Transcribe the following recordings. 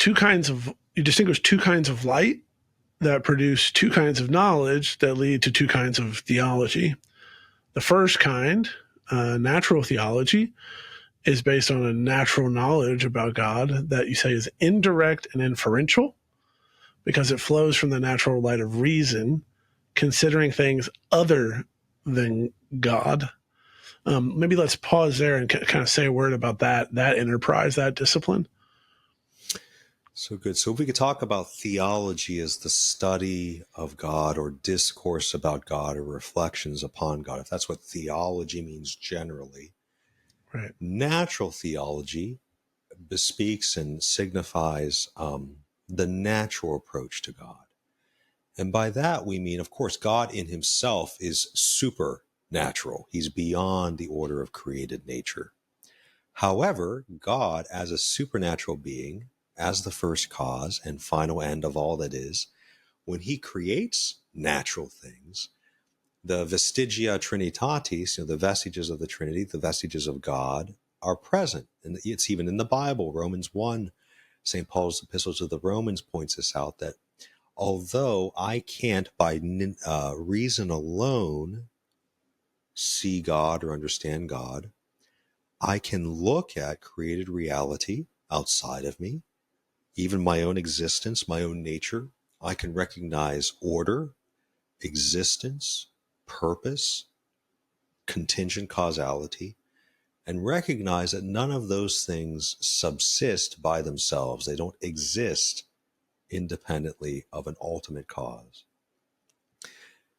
you distinguish two kinds of light that produce two kinds of knowledge that lead to two kinds of theology. The first kind, natural theology, is based on a natural knowledge about God that you say is indirect and inferential because it flows from the natural light of reason, considering things other than God. Maybe let's pause there and kind of say a word about that enterprise, that discipline. So good. So if we could talk about theology as the study of God or discourse about God or reflections upon God, if that's what theology means generally. Right. Natural theology bespeaks and signifies the natural approach to God. And by that we mean, of course, God in himself is supernatural. He's beyond the order of created nature. However, God as a supernatural being, as the first cause and final end of all that is, when he creates natural things, the vestigia Trinitatis, the vestiges of the Trinity, the vestiges of God, are present. And it's even in the Bible. Romans 1, St. Paul's epistle to the Romans points this out, that although I can't by reason alone see God or understand God, I can look at created reality outside of me, even my own existence, my own nature. I can recognize order, existence, purpose, contingent causality, and recognize that none of those things subsist by themselves. They don't exist independently of an ultimate cause.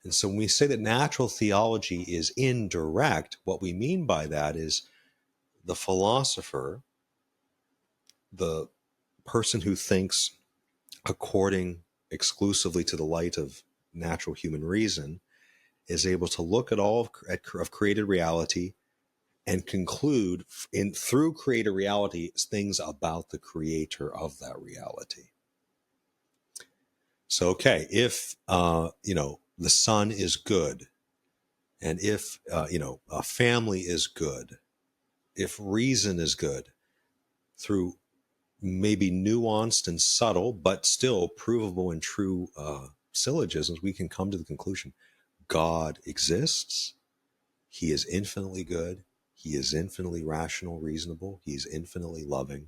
And so when we say that natural theology is indirect, what we mean by that is the philosopher, the person who thinks according exclusively to the light of natural human reason, is able to look at all of created reality and conclude through created reality things about the creator of that reality. So, okay, if the sun is good, and if a family is good, if reason is good, through maybe nuanced and subtle, but still provable and true syllogisms, we can come to the conclusion God exists. He is infinitely good. He is infinitely rational, reasonable. He is infinitely loving,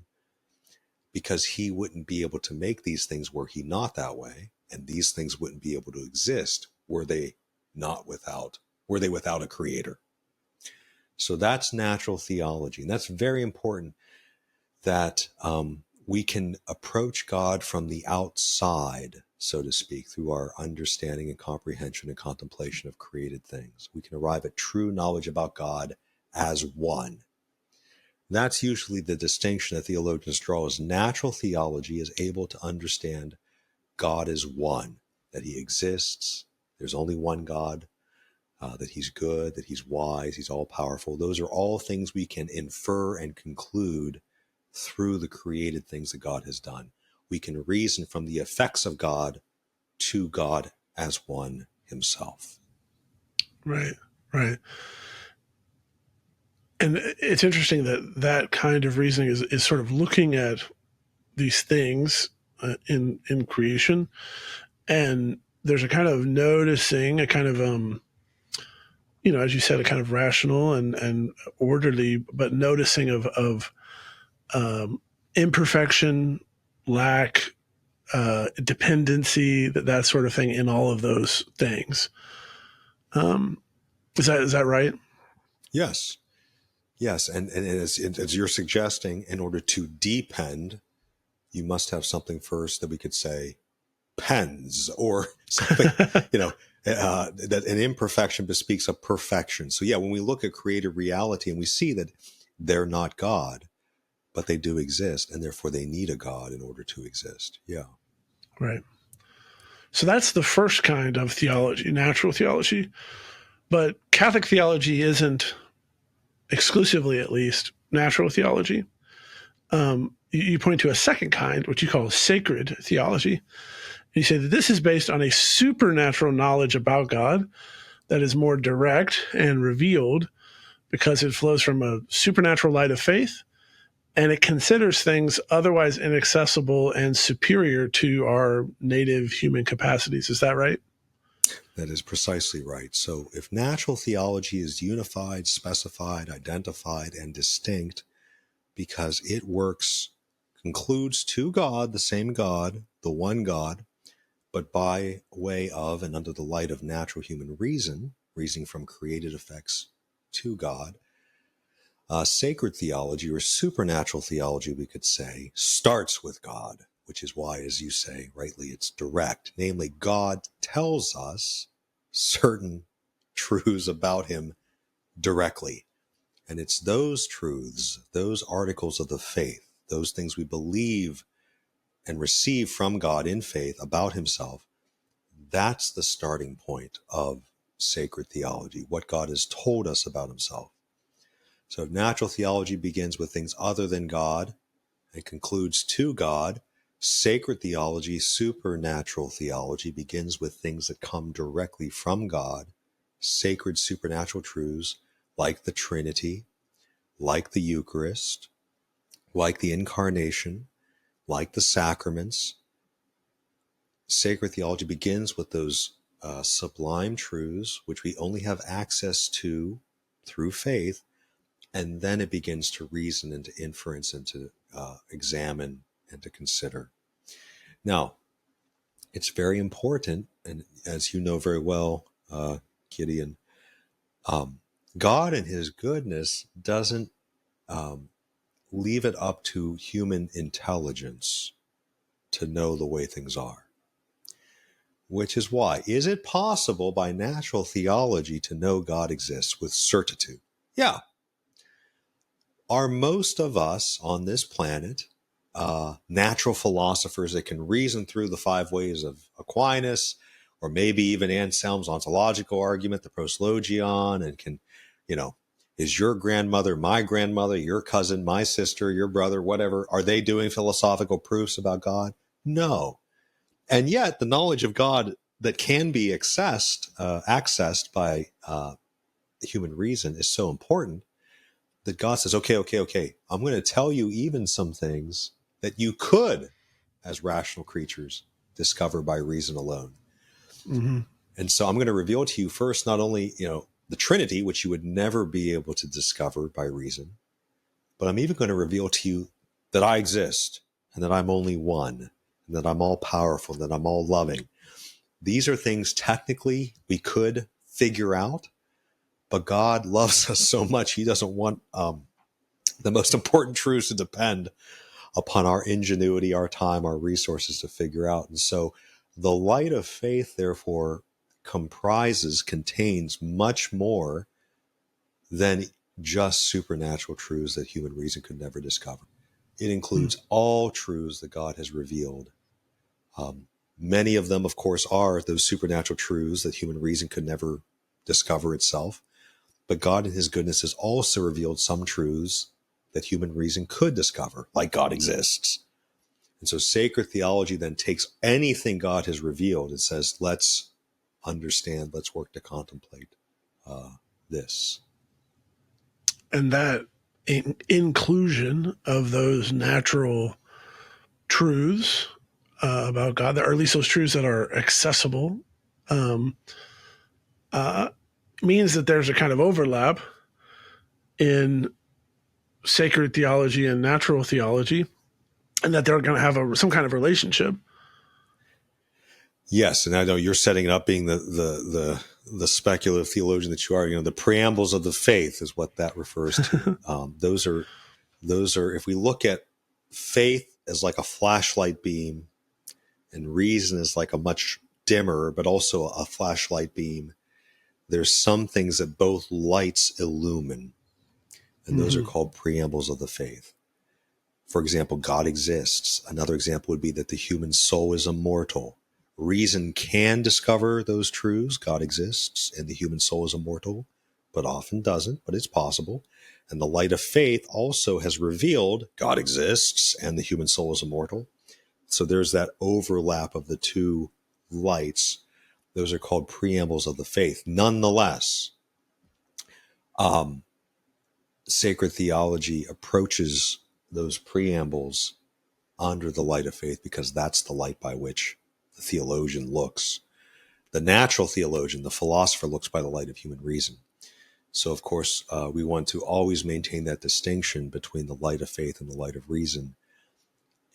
because he wouldn't be able to make these things were he not that way. And these things wouldn't be able to exist were they without a creator. So that's natural theology. And that's very important, that we can approach God from the outside, so to speak, through our understanding and comprehension and contemplation of created things. We can arrive at true knowledge about God as one. That's usually the distinction that theologians draw, is natural theology is able to understand God as one, that he exists, there's only one God, that he's good, that he's wise, he's all-powerful. Those are all things we can infer and conclude through the created things that God has done. We can reason from the effects of God to God as one himself. Right, right. And it's interesting that kind of reasoning is sort of looking at these things in creation, and there's a kind of noticing, a kind of as you said, a kind of rational and orderly, but noticing of imperfection, lack, dependency, that sort of thing in all of those things. Is that right? Yes. Yes, and as you're suggesting, in order to depend, you must have something first that we could say pens, or something, that an imperfection bespeaks a perfection. So yeah, when we look at created reality and we see that they're not God, but they do exist, and therefore they need a God in order to exist. Yeah. Right. So that's the first kind of theology, natural theology. But Catholic theology isn't exclusively, at least, natural theology. You point to a second kind, which you call sacred theology. You say that this is based on a supernatural knowledge about God that is more direct and revealed because it flows from a supernatural light of faith and it considers things otherwise inaccessible and superior to our native human capacities. Is that right? That is precisely right. So if natural theology is unified, specified, identified, and distinct because it concludes to God, the same God, the one God, but by way of and under the light of natural human reason, reasoning from created effects to God, sacred theology or supernatural theology, we could say, starts with God, which is why, as you say rightly, it's direct. Namely, God tells us certain truths about him directly. And it's those truths, those articles of the faith, those things we believe and receive from God in faith about himself. That's the starting point of sacred theology, what God has told us about himself. So if natural theology begins with things other than God and concludes to God, sacred theology, supernatural theology, begins with things that come directly from God, sacred supernatural truths like the Trinity, like the Eucharist, like the Incarnation, like the sacraments. Sacred theology begins with those sublime truths, which we only have access to through faith, and then it begins to reason and to inference and to examine and to consider. Now, it's very important, and as you know very well, Gideon, God in his goodness doesn't leave it up to human intelligence to know the way things are. Which is why, is it possible by natural theology to know God exists with certitude? Yeah. Are most of us on this planet natural philosophers that can reason through the 5 ways of Aquinas, or maybe even Anselm's ontological argument, the proslogion, and can, is your grandmother, my grandmother, your cousin, my sister, your brother, whatever, are they doing philosophical proofs about God? No. And yet the knowledge of God that can be accessed by the human reason is so important that God says, okay, I'm going to tell you even some things that you could, as rational creatures, discover by reason alone. Mm-hmm. And so I'm going to reveal to you first, not only, the Trinity, which you would never be able to discover by reason, but I'm even going to reveal to you that I exist and that I'm only one, and that I'm all powerful, and that I'm all loving. These are things technically we could figure out, but God loves us so much. He doesn't want the most important truths to depend upon our ingenuity, our time, our resources to figure out. And so the light of faith, therefore, contains much more than just supernatural truths that human reason could never discover. It includes all truths that God has revealed. Many of them, of course, are those supernatural truths that human reason could never discover itself. But God in his goodness has also revealed some truths that human reason could discover, like God exists. And so sacred theology then takes anything God has revealed and says, let's understand, let's work to contemplate this. And that inclusion of those natural truths about God, or at least those truths that are accessible, means that there's a kind of overlap in sacred theology and natural theology, and that they're going to have some kind of relationship. Yes, and I know you're setting it up being the speculative theologian that you are. The preambles of the faith is what that refers to. Those are if we look at faith as like a flashlight beam, and reason is like a much dimmer, but also a flashlight beam. There's some things that both lights illumine, and those are called preambles of the faith. For example, God exists. Another example would be that the human soul is immortal. Reason can discover those truths. God exists and the human soul is immortal, but often doesn't, but it's possible. And the light of faith also has revealed God exists and the human soul is immortal. So there's that overlap of the two lights. Those are called preambles of the faith. Nonetheless, sacred theology approaches those preambles under the light of faith, because that's the light by which the theologian looks. The natural theologian, the philosopher, looks by the light of human reason. So, of course, we want to always maintain that distinction between the light of faith and the light of reason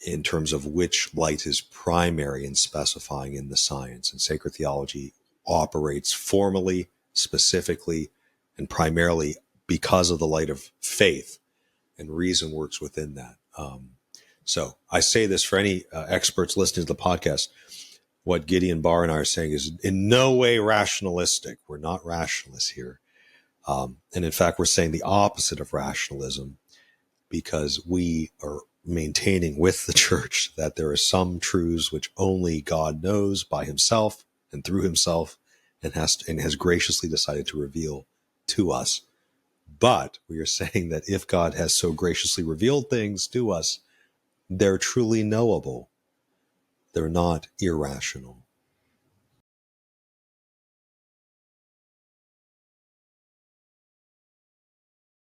in terms of which light is primary in specifying in the science. And sacred theology operates formally, specifically, and primarily because of the light of faith, and reason works within that. So I say this for any experts listening to the podcast. What Gideon Barr and I are saying is in no way rationalistic. We're not rationalists here. And in fact, we're saying the opposite of rationalism, because we are maintaining with the church that there are some truths which only God knows by himself and through himself, and has graciously decided to reveal to us. But we are saying that if God has so graciously revealed things to us, they're truly knowable. They're not irrational.